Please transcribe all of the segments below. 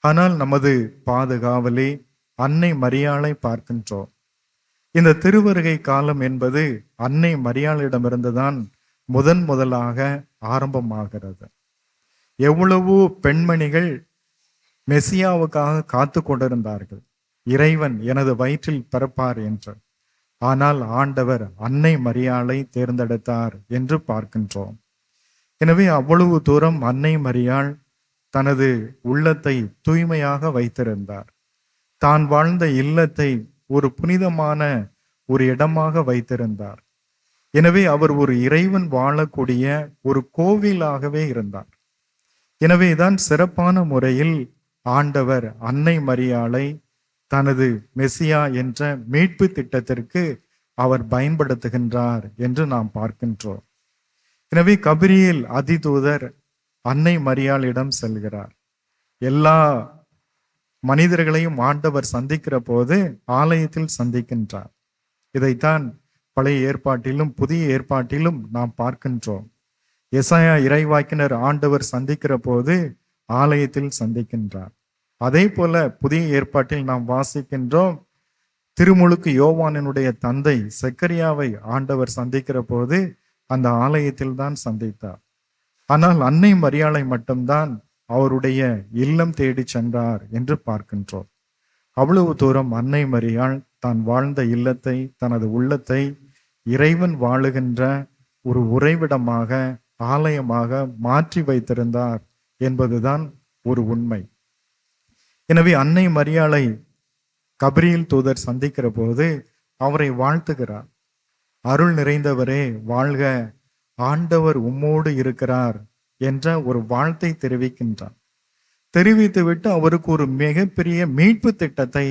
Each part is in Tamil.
ஆனால் நமது பாதுகாவலே அன்னை மரியாளை பார்க்கின்றோம். இந்த திருவருகை காலம் என்பது அன்னை மரியாளிடமிருந்துதான் முதலாக ஆரம்பமாகிறது. எவ்வளவோ பெண்மணிகள் மெசியாவுக்காக காத்து கொண்டிருந்தார்கள், இறைவன் எனது வயிற்றில் பிறப்பார் என்று. ஆனால் ஆண்டவர் அன்னை மரியாளை தேர்ந்தெடுத்தார் என்று பார்க்கின்றோம். எனவே அவ்வளவு தூரம் அன்னை மரியாள் தனது உள்ளத்தை தூய்மையாக வைத்திருந்தார். தான் வாழ்ந்த இல்லத்தை ஒரு புனிதமான ஒரு இடமாக வைத்திருந்தார். எனவே அவர் ஒரு இறைவன் வாழக்கூடிய ஒரு கோவிலாகவே இருந்தார். எனவேதான் சிறப்பான முறையில் ஆண்டவர் அன்னை மரியாளை தனது மெசியா என்ற மீட்பு திட்டத்திற்கு அவர் பயன்படுத்துகின்றார் என்று நாம் பார்க்கின்றோம். எனவே கபிரியேல் அதிதூதர் அன்னை மரியாளிடம் செல்கிறார். எல்லா மனிதர்களையும் ஆண்டவர் சந்திக்கிற போது ஆலயத்தில் சந்திக்கின்றார். இதைத்தான் பழைய ஏற்பாட்டிலும் புதிய ஏற்பாட்டிலும் நாம் பார்க்கின்றோம். எசாயா இறைவாக்கினர் ஆண்டவர் சந்திக்கிற போது ஆலயத்தில் சந்திக்கின்றார். அதே போல புதிய ஏற்பாட்டில் நாம் வாசிக்கின்றோம், திருமுழுக்கு யோவானினுடைய தந்தை செக்கரியாவை ஆண்டவர் சந்திக்கிற போது அந்த ஆலயத்தில் தான் சந்தித்தார். ஆனால் அன்னை மரியாளை மட்டும்தான் அவருடைய இல்லம் தேடி சென்றார் என்று பார்க்கின்றோம். அவ்வளவு தூரம் அன்னை மரியாள் தான் வாழ்ந்த இல்லத்தை, தனது உள்ளத்தை இறைவன் வாழுகின்ற ஒரு உறைவிடமாக, ஆலயமாக மாற்றி வைத்திருந்தார் என்பதுதான் ஒரு உண்மை. எனவே அன்னை மரியாளை கபிரியேல் தூதர் சந்திக்கிற போது அவரை வாழ்த்துகிறார். அருள் நிறைந்தவரே வாழ்க, ஆண்டவர் உம்மோடு இருக்கிறார் என்ற ஒரு வாழ்த்தை தெரிவிக்கின்றார். தெரிவித்துவிட்டு அவருக்கு ஒரு மிகப்பெரிய மீட்பு திட்டத்தை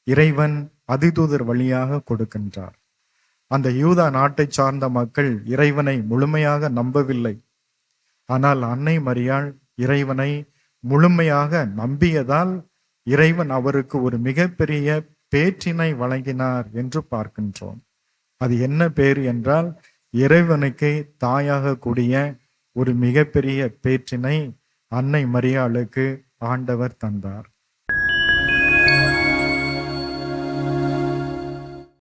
இறைவன் அதிதூதர் வழியாக கொடுக்கின்றார். அந்த யூதா நாட்டை சார்ந்த மக்கள் இறைவனை முழுமையாக நம்பவில்லை. ஆனால் அன்னை மரியாள் இறைவனை முழுமையாக நம்பியதால் இறைவன் அவருக்கு ஒரு மிகப்பெரிய பேற்றினை வழங்கினார் என்று பார்க்கின்றோம். அது என்ன பேர் என்றால், இறைவனுக்கு தாயாக கூடிய ஒரு மிகப்பெரிய பேற்றினை அன்னை மரியாளுக்கு ஆண்டவர் தந்தார்.